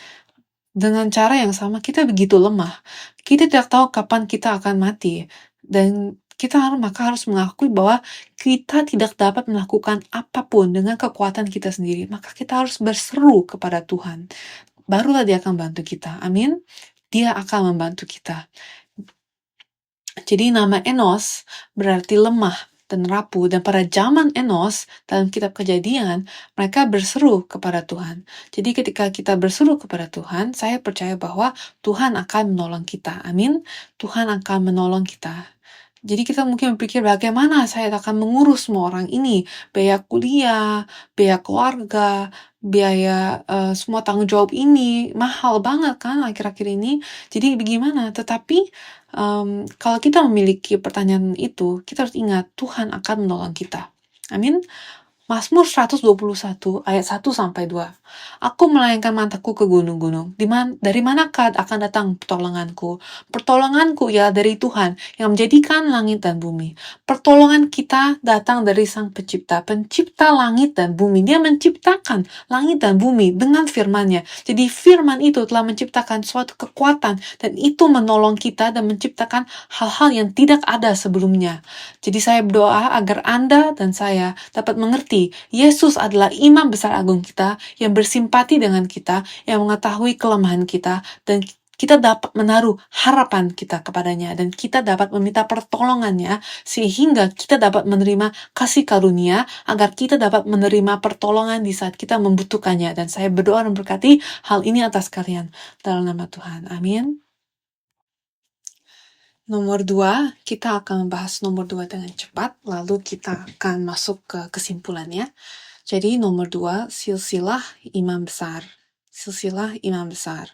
dengan cara yang sama kita begitu lemah. Kita tidak tahu kapan kita akan mati, dan kita harus mengakui bahwa kita tidak dapat melakukan apapun dengan kekuatan kita sendiri. Maka kita harus berseru kepada Tuhan. Barulah dia akan bantu kita. Amin. Dia akan membantu kita. Jadi nama Enos berarti lemah dan rapuh, dan pada zaman Enos dalam kitab Kejadian mereka berseru kepada Tuhan. Jadi ketika kita berseru kepada Tuhan, saya percaya bahwa Tuhan akan menolong kita. Amin. Tuhan akan menolong kita. Jadi kita mungkin berpikir bagaimana saya akan mengurus semua orang ini, biaya kuliah, biaya keluarga, biaya semua tanggung jawab ini mahal banget kan akhir-akhir ini. Jadi bagaimana? Tetapi kalau kita memiliki pertanyaan itu, kita harus ingat Tuhan akan menolong kita. Amin. Mazmur 121 ayat 1-2. Aku melayangkan mataku ke gunung-gunung. Dari manakah akan datang pertolonganku? Pertolonganku ialah dari Tuhan yang menjadikan langit dan bumi. Pertolongan kita datang dari Sang Pencipta, Pencipta langit dan bumi. Dia menciptakan langit dan bumi dengan firman-Nya. Jadi firman itu telah menciptakan suatu kekuatan, dan itu menolong kita dan menciptakan hal-hal yang tidak ada sebelumnya. Jadi saya berdoa agar Anda dan saya dapat mengerti Yesus adalah imam besar agung kita yang bersimpati dengan kita, yang mengetahui kelemahan kita, dan kita dapat menaruh harapan kita kepadanya, dan kita dapat meminta pertolongannya sehingga kita dapat menerima kasih karunia, agar kita dapat menerima pertolongan di saat kita membutuhkannya. Dan saya berdoa dan berkati hal ini atas kalian dalam nama Tuhan. Amin. Nomor 2, kita akan membahas nomor 2 dengan cepat, lalu kita akan masuk ke kesimpulannya. Jadi nomor 2, silsilah imam besar. Silsilah imam besar.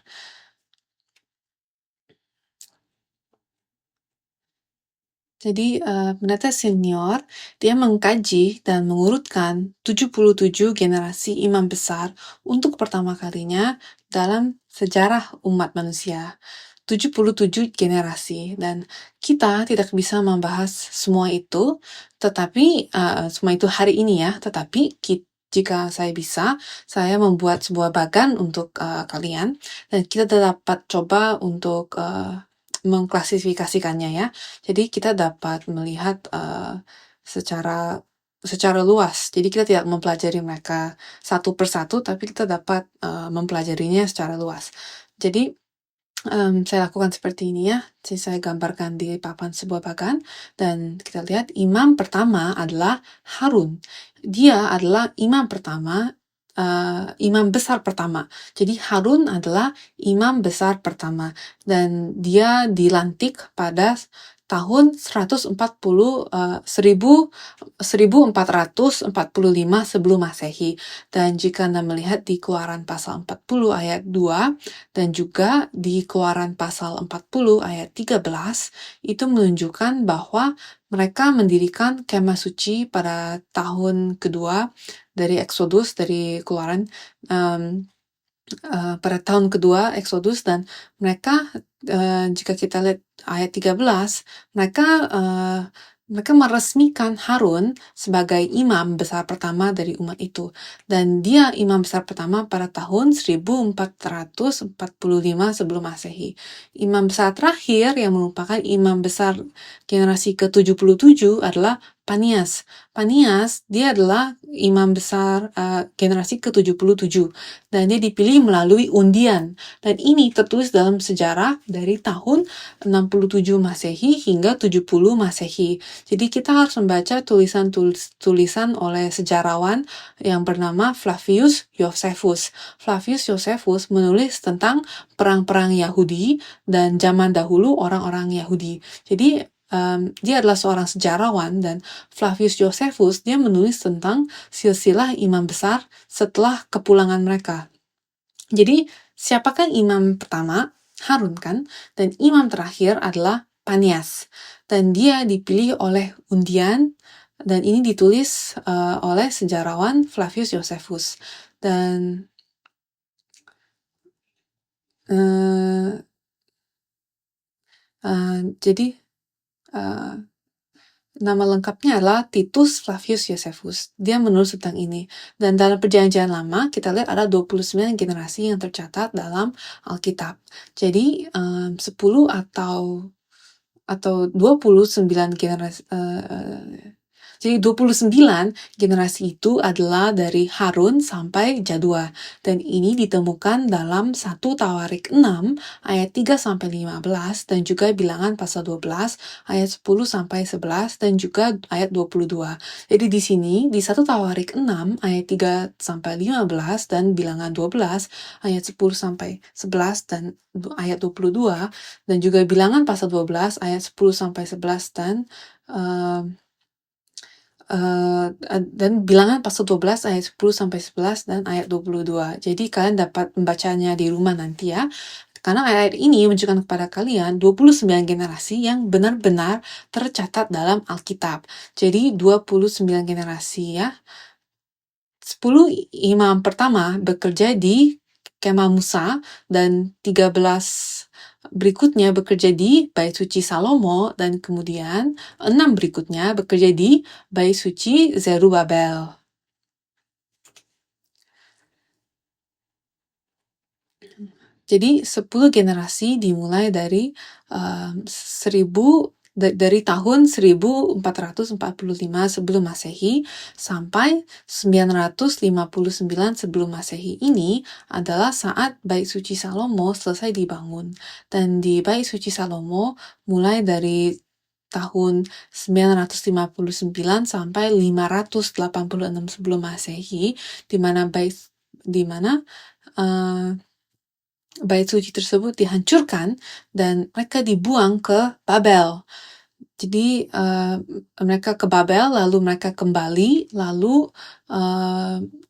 Jadi pendeta senior, dia mengkaji dan mengurutkan 77 generasi imam besar untuk pertama kalinya dalam sejarah umat manusia. 77 generasi, dan kita tidak bisa membahas semua itu, tetapi semua itu hari ini ya, tetapi jika saya bisa, saya membuat sebuah bagan untuk kalian, dan kita dapat coba untuk mengklasifikasikannya ya. Jadi kita dapat melihat secara luas. Jadi kita tidak mempelajari mereka satu persatu, tapi kita dapat mempelajarinya secara luas. Jadi Saya lakukan seperti ini ya. Jadi saya gambarkan di papan sebuah bagan dan kita lihat imam pertama adalah Harun. Dia adalah imam pertama, imam besar pertama. Jadi Harun adalah imam besar pertama dan dia dilantik pada tahun 1445 sebelum Masehi. Dan jika Anda melihat di Keluaran pasal 40 ayat 2 dan juga di Keluaran pasal 40 ayat 13 itu menunjukkan bahwa mereka mendirikan kemah suci pada tahun kedua dari Exodus, dari Keluaran, pada tahun kedua Exodus, dan mereka jika kita lihat ayat 13, mereka meresmikan Harun sebagai imam besar pertama dari umat itu. Dan dia imam besar pertama pada tahun 1445 sebelum Masehi. Imam besar terakhir yang merupakan imam besar generasi ke-77 adalah Panias. Panias, dia adalah imam besar generasi ke-77 dan dia dipilih melalui undian. Dan ini tertulis dalam sejarah dari tahun 67 Masehi hingga 70 Masehi. Jadi kita harus membaca tulisan oleh sejarawan yang bernama Flavius Josephus. Flavius Josephus menulis tentang perang-perang Yahudi dan zaman dahulu orang-orang Yahudi. Jadi dia adalah seorang sejarawan, dan Flavius Josephus dia menulis tentang silsilah imam besar setelah kepulangan mereka. Jadi siapakah imam pertama? Harun kan? Dan imam terakhir adalah Panias. Dan dia dipilih oleh undian, dan ini ditulis oleh sejarawan Flavius Josephus. Dan jadi nama lengkapnya adalah Titus Flavius Josephus. Dia menulis tentang ini. Dan dalam perjanjian lama, kita lihat ada 29 generasi yang tercatat dalam Alkitab. Jadi, 10 atau 29 generasi, jadi 29 generasi itu adalah dari Harun sampai Jadua. Dan ini ditemukan dalam 1 Tawarik 6 ayat 3-15 dan juga Bilangan pasal 12 ayat 10-11 dan juga ayat 22. Jadi di sini di 1 Tawarik 6 ayat 3-15 dan Bilangan 12 ayat 10-11 dan ayat 22 dan juga Bilangan pasal 12 ayat 10-11 dan Bilangan pasal 12 ayat 10-11 dan ayat 22. Jadi kalian dapat membacanya di rumah nanti ya. Karena ayat ini menunjukkan kepada kalian 29 generasi yang benar-benar tercatat dalam Alkitab. Jadi 29 generasi ya. 10 imam pertama bekerja di Kemah Musa dan 13 berikutnya bekerja di Bait Suci Salomo dan kemudian 6 berikutnya bekerja di Bait Suci Zerubabel. Jadi 10 generasi dimulai dari dari tahun 1445 sebelum Masehi sampai 959 sebelum Masehi. Ini adalah saat Bait Suci Salomo selesai dibangun. Dan di Bait Suci Salomo mulai dari tahun 959 sampai 586 sebelum Masehi, di mana Bait suci tersebut dihancurkan dan mereka dibuang ke Babel. Jadi mereka ke Babel, lalu mereka kembali, lalu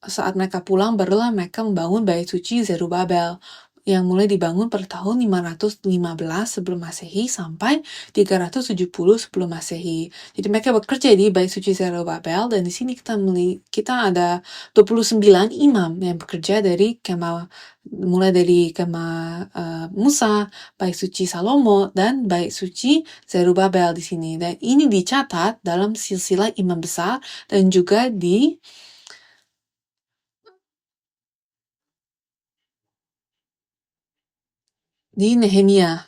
saat mereka pulang barulah mereka membangun Bait Suci Zerubabel yang mulai dibangun pada tahun 515 sebelum Masehi sampai 370 sebelum Masehi. Jadi mereka bekerja di Bait Suci Zerubabel, dan di sini kita ada 29 imam yang bekerja dari mulai dari kemah Musa, Bait Suci Salomo, dan Bait Suci Zerubabel di sini. Dan ini dicatat dalam silsilah imam besar dan juga di Nehemia.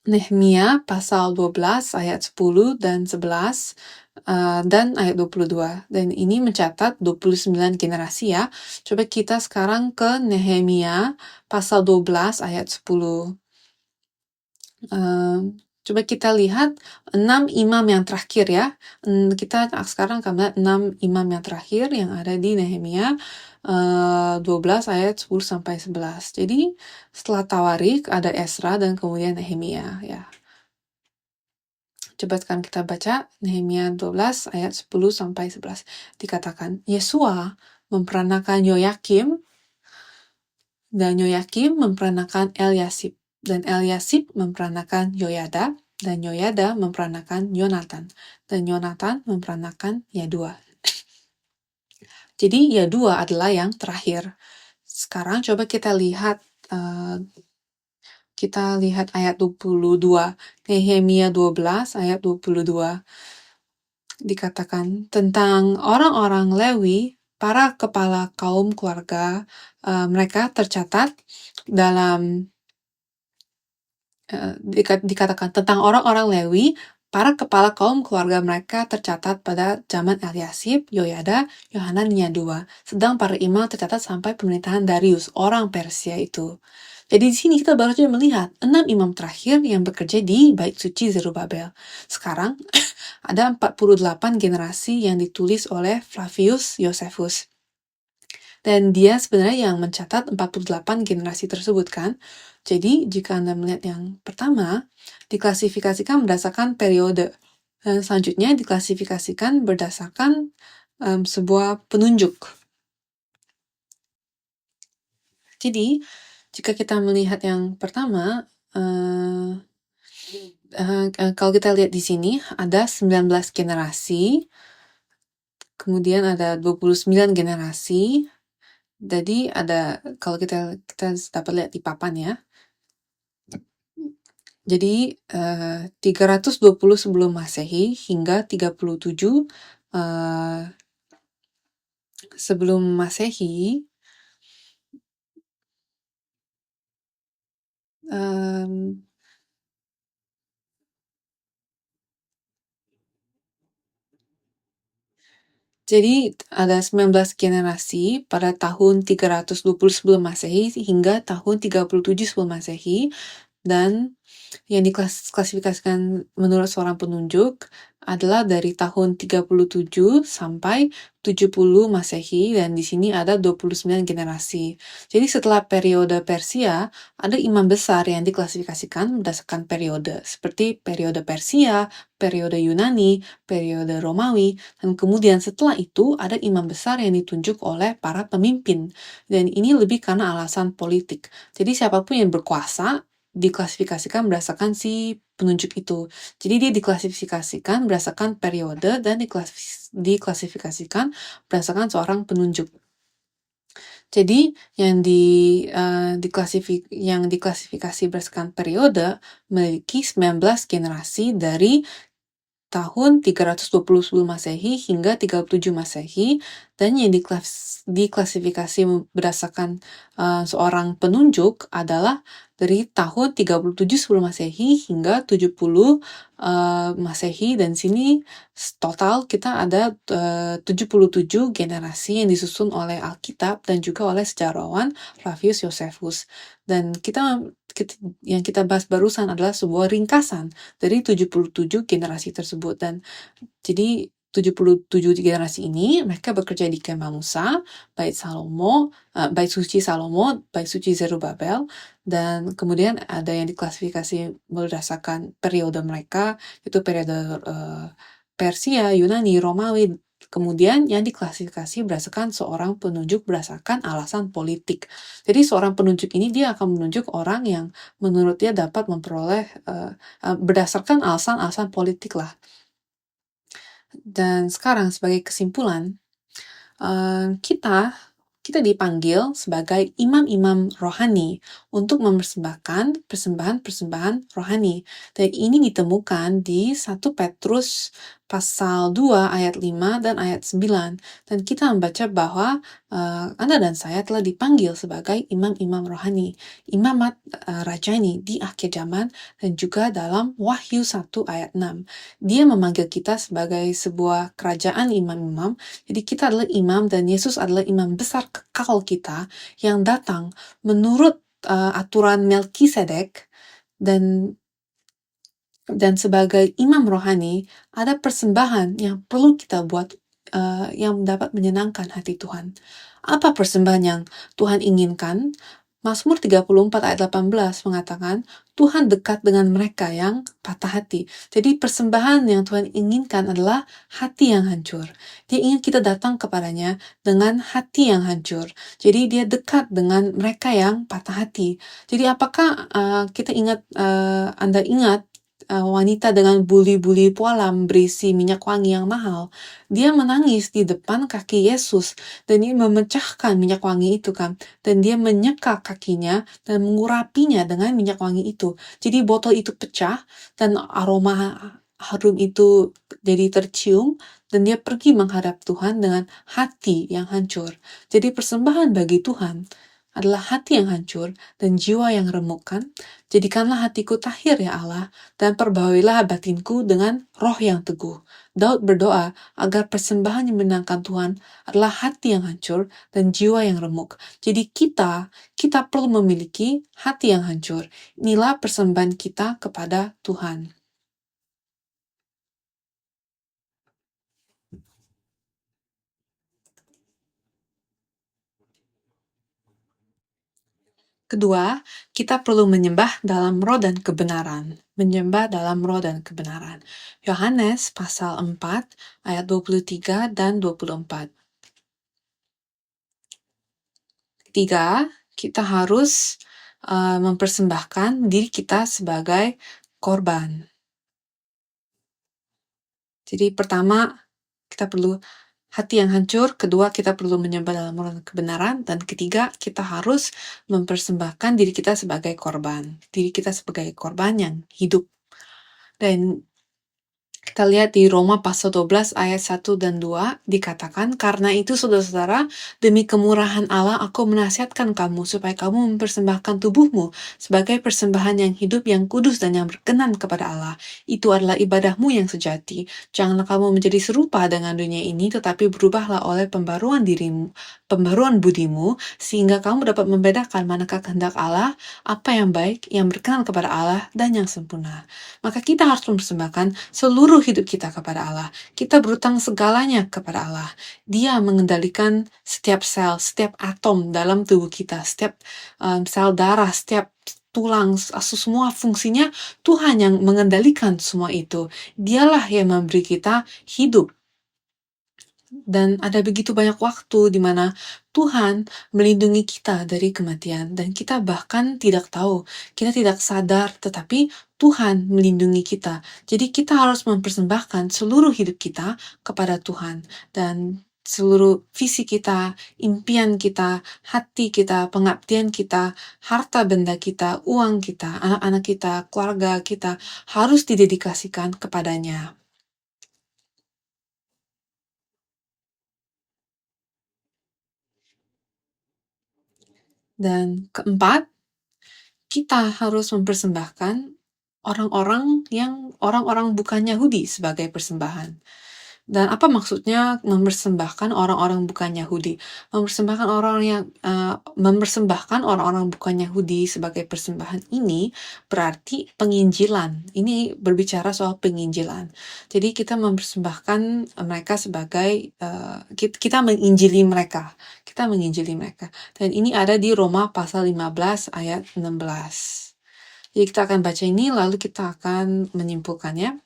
Nehemia pasal 12 ayat 10 dan 11 dan ayat 22. Dan ini mencatat 29 generasi ya. Coba kita sekarang ke Nehemia pasal 12 ayat 10. Coba kita lihat 6 imam yang terakhir ya. Kita sekarang akan melihat 6 imam yang terakhir yang ada di Nehemia 12 ayat 10 sampai 11. Jadi setelah Tawarik ada Esra dan kemudian Nehemia ya. Coba sekarang kita baca Nehemia 12 ayat 10 sampai 11. Dikatakan, Yesua memperanakan Yoyakim dan Yoyakim memperanakan Eliasib. Dan Eliasib memperanakan Yoyada, dan Yoyada memperanakan Yonatan, dan Yonatan memperanakan Yadua. Jadi Yadua adalah yang terakhir. Sekarang coba kita lihat ayat 22. Nehemia 12 ayat 22. Dikatakan tentang orang-orang Lewi, para kepala kaum keluarga, mereka tercatat dalam dikatakan tentang orang-orang Lewi, para kepala kaum keluarga mereka tercatat pada zaman Eliasib, Yoyada, Yohanan, Yadua. Sedang para imam tercatat sampai pemerintahan Darius, orang Persia itu. Jadi di sini kita baru saja melihat 6 imam terakhir yang bekerja di Bait Suci Zerubabel. Sekarang ada 48 generasi yang ditulis oleh Flavius Josephus. Dan dia sebenarnya yang mencatat 48 generasi tersebut kan. Jadi jika Anda melihat yang pertama, diklasifikasikan berdasarkan periode. Dan selanjutnya diklasifikasikan berdasarkan sebuah penunjuk. Jadi jika kita melihat yang pertama, kalau kita lihat di sini ada 19 generasi, kemudian ada 29 generasi. Jadi ada, kalau kita dapat lihat di papan ya. Jadi 320 sebelum Masehi hingga 37 sebelum Masehi. Jadi ada 19 generasi pada tahun 320 sebelum Masehi hingga tahun 37 sebelum Masehi, dan yang diklasifikasikan menurut seorang penunjuk adalah dari tahun 37 sampai 70 Masehi, dan di sini ada 29 generasi. Jadi setelah periode Persia, ada imam besar yang diklasifikasikan berdasarkan periode, seperti periode Persia, periode Yunani, periode Romawi, dan kemudian setelah itu ada imam besar yang ditunjuk oleh para pemimpin. Dan ini lebih karena alasan politik. Jadi siapapun yang berkuasa diklasifikasikan berdasarkan si penunjuk itu. Jadi dia diklasifikasikan berdasarkan periode dan diklasifikasikan berdasarkan seorang penunjuk. Jadi yang diklasifikasi berdasarkan periode memiliki 19 generasi dari tahun 320 sebelum Masehi hingga 37 Masehi, dan yang diklasifikasi berdasarkan seorang penunjuk adalah dari tahun 37 sebelum Masehi hingga 70 Masehi, dan sini total kita ada 77 generasi yang disusun oleh Alkitab dan juga oleh sejarawan Flavius Josephus. Dan yang kita bahas barusan adalah sebuah ringkasan dari 77 generasi tersebut. Dan jadi 77 generasi ini mereka bekerja di Kemah Musa, Bait Suci Salomo, Bait Suci Zerubabel, dan kemudian ada yang diklasifikasi berdasarkan periode mereka, itu periode Persia, Yunani, Romawi. Kemudian yang diklasifikasi berdasarkan seorang penunjuk berdasarkan alasan politik. Jadi seorang penunjuk ini dia akan menunjuk orang yang menurut dia dapat memperoleh berdasarkan alasan-alasan politik lah. Dan sekarang sebagai kesimpulan, kita dipanggil sebagai imam-imam rohani untuk mempersembahkan persembahan-persembahan rohani. Dan ini ditemukan di 1 Petrus pasal 2 ayat 5 dan ayat 9. Dan kita membaca bahwa Anda dan saya telah dipanggil sebagai imam-imam rohani, imamat rajani di akhir zaman, dan juga dalam Wahyu 1 ayat 6. Dia memanggil kita sebagai sebuah kerajaan imam-imam, jadi kita adalah imam dan Yesus adalah imam besar kekal kita yang datang menurut aturan Melkisedek, dan sebagai imam rohani, ada persembahan yang perlu kita buat yang dapat menyenangkan hati Tuhan. Apa persembahan yang Tuhan inginkan? Mazmur 34 ayat 18 mengatakan, Tuhan dekat dengan mereka yang patah hati. Jadi persembahan yang Tuhan inginkan adalah hati yang hancur. Dia ingin kita datang kepadanya dengan hati yang hancur. Jadi dia dekat dengan mereka yang patah hati. Jadi apakah Anda ingat wanita dengan buli-buli pualam berisi minyak wangi yang mahal? Dia menangis di depan kaki Yesus dan dia memecahkan minyak wangi itu kan, dan dia menyeka kakinya dan mengurapinya dengan minyak wangi itu. Jadi botol itu pecah dan aroma harum itu jadi tercium, dan dia pergi menghadap Tuhan dengan hati yang hancur. Jadi persembahan bagi Tuhan adalah hati yang hancur dan jiwa yang remuk kan. Jadikanlah hatiku tahir ya Allah, dan perbahailah batinku dengan roh yang teguh. Daud berdoa agar persembahan yang menyenangkan Tuhan adalah hati yang hancur dan jiwa yang remuk. Jadi kita perlu memiliki hati yang hancur. Inilah persembahan kita kepada Tuhan. Kedua, kita perlu menyembah dalam roh dan kebenaran. Menyembah dalam roh dan kebenaran. Yohanes pasal 4 ayat 23 dan 24. Ketiga, kita harus mempersembahkan diri kita sebagai korban. Jadi pertama, kita perlu hati yang hancur, kedua kita perlu menyembah dalam roh dan kebenaran, dan ketiga kita harus mempersembahkan diri kita sebagai korban. Diri kita sebagai korban yang hidup. Dan kita lihat di Roma pasal 12 ayat 1 dan 2 dikatakan, karena itu saudara-saudara, demi kemurahan Allah aku menasihatkan kamu supaya kamu mempersembahkan tubuhmu sebagai persembahan yang hidup, yang kudus dan yang berkenan kepada Allah. Itu adalah ibadahmu yang sejati. Janganlah kamu menjadi serupa dengan dunia ini, tetapi berubahlah oleh pembaruan budimu, sehingga kamu dapat membedakan manakah kehendak Allah, apa yang baik, yang berkenan kepada Allah, dan yang sempurna. Maka kita harus mempersembahkan seluruh hidup kita kepada Allah. Kita berutang segalanya kepada Allah. Dia mengendalikan setiap sel, setiap atom dalam tubuh kita, setiap sel darah, setiap tulang, semua fungsinya Tuhan yang mengendalikan semua itu. Dialah yang memberi kita hidup. Dan ada begitu banyak waktu di mana Tuhan melindungi kita dari kematian, dan kita bahkan tidak tahu, kita tidak sadar, tetapi Tuhan melindungi kita. Jadi kita harus mempersembahkan seluruh hidup kita kepada Tuhan, dan seluruh visi kita, impian kita, hati kita, pengabdian kita, harta benda kita, uang kita, anak-anak kita, keluarga kita, harus didedikasikan kepadanya. Dan keempat, kita harus mempersembahkan orang-orang bukan Yahudi sebagai persembahan. Dan apa maksudnya mempersembahkan orang-orang bukan Yahudi? Mempersembahkan orang-orang bukan Yahudi sebagai persembahan ini berarti penginjilan. Ini berbicara soal penginjilan. Jadi kita mempersembahkan mereka sebagai kita menginjili mereka. Kita menginjili mereka. Dan ini ada di Roma pasal 15 ayat 16. Jadi kita akan baca ini lalu kita akan menyimpulkannya.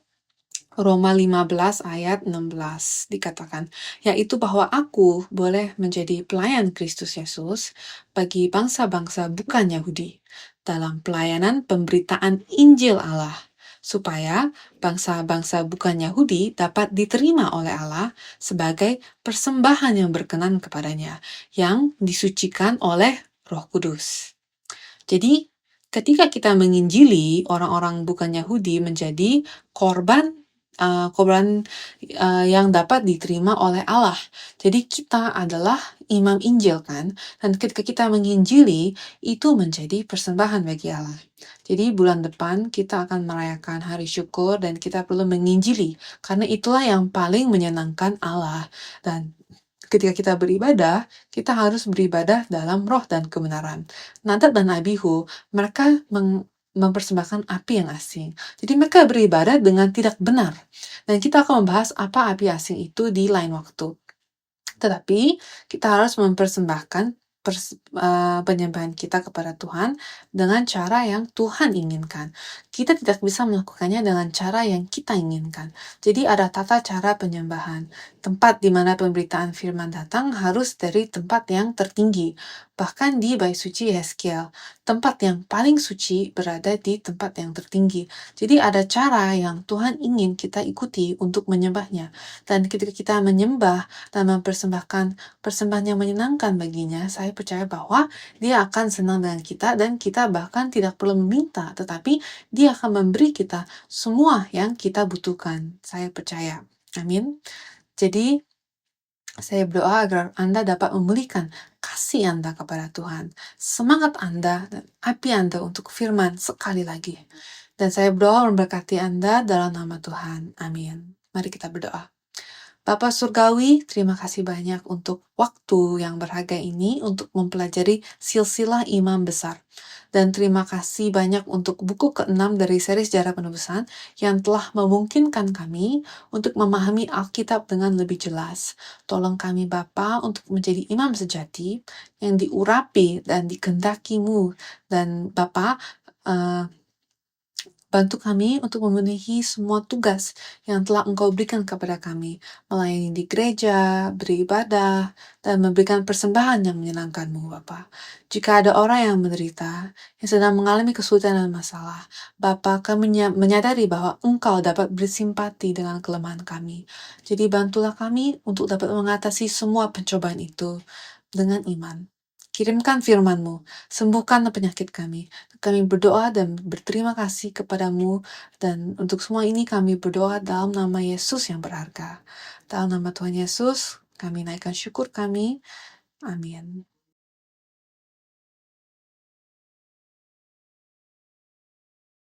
Roma 15 ayat 16 dikatakan, yaitu bahwa aku boleh menjadi pelayan Kristus Yesus bagi bangsa-bangsa bukan Yahudi dalam pelayanan pemberitaan Injil Allah, supaya bangsa-bangsa bukan Yahudi dapat diterima oleh Allah sebagai persembahan yang berkenan kepadanya, yang disucikan oleh Roh Kudus. Jadi, ketika kita menginjili orang-orang bukan Yahudi menjadi korban yang dapat diterima oleh Allah. Jadi kita adalah imam Injil kan, dan ketika kita menginjili, itu menjadi persembahan bagi Allah. Jadi bulan depan kita akan merayakan hari syukur dan kita perlu menginjili, karena itulah yang paling menyenangkan Allah. Dan ketika kita beribadah, kita harus beribadah dalam roh dan kebenaran. Nadab dan Abihu, mereka mempersembahkan api yang asing. Jadi mereka beribadah dengan tidak benar. Dan kita akan membahas apa api asing itu di lain waktu. Tetapi kita harus mempersembahkan penyembahan kita kepada Tuhan dengan cara yang Tuhan inginkan. Kita tidak bisa melakukannya dengan cara yang kita inginkan. Jadi ada tata cara penyembahan. Tempat di mana pemberitaan firman datang harus dari tempat yang tertinggi. Bahkan di bait suci Yeskiel, tempat yang paling suci berada di tempat yang tertinggi. Jadi ada cara yang Tuhan ingin kita ikuti untuk menyembahnya. Dan ketika kita menyembah dan mempersembahkan persembahan yang menyenangkan baginya, saya percaya bahwa dia akan senang dengan kita dan kita bahkan tidak perlu meminta, tetapi dia akan memberi kita semua yang kita butuhkan. Saya percaya. Amin. Jadi, saya berdoa agar Anda dapat memulihkan kasih Anda kepada Tuhan, semangat Anda, dan api Anda untuk firman sekali lagi. Dan saya berdoa memberkati Anda dalam nama Tuhan. Amin. Mari kita berdoa. Bapa Surgawi, terima kasih banyak untuk waktu yang berharga ini untuk mempelajari silsilah imam besar. Dan terima kasih banyak untuk buku ke-6 dari seri Sejarah Penebusan yang telah memungkinkan kami untuk memahami Alkitab dengan lebih jelas. Tolong kami Bapa untuk menjadi imam sejati yang diurapi dan dikehendakimu. Dan Bapa, bantu kami untuk memenuhi semua tugas yang telah Engkau berikan kepada kami, melayani di gereja, beribadah, dan memberikan persembahan yang menyenangkan-Mu, Bapa. Jika ada orang yang menderita, yang sedang mengalami kesulitan dan masalah, Bapa, kami menyadari bahwa Engkau dapat bersimpati dengan kelemahan kami. Jadi bantulah kami untuk dapat mengatasi semua pencobaan itu dengan iman. Kirimkan firman-Mu, sembuhkan penyakit kami. Kami berdoa dan berterima kasih kepadamu, dan untuk semua ini kami berdoa dalam nama Yesus yang berharga. Dalam nama Tuhan Yesus, kami naikkan syukur kami. Amin.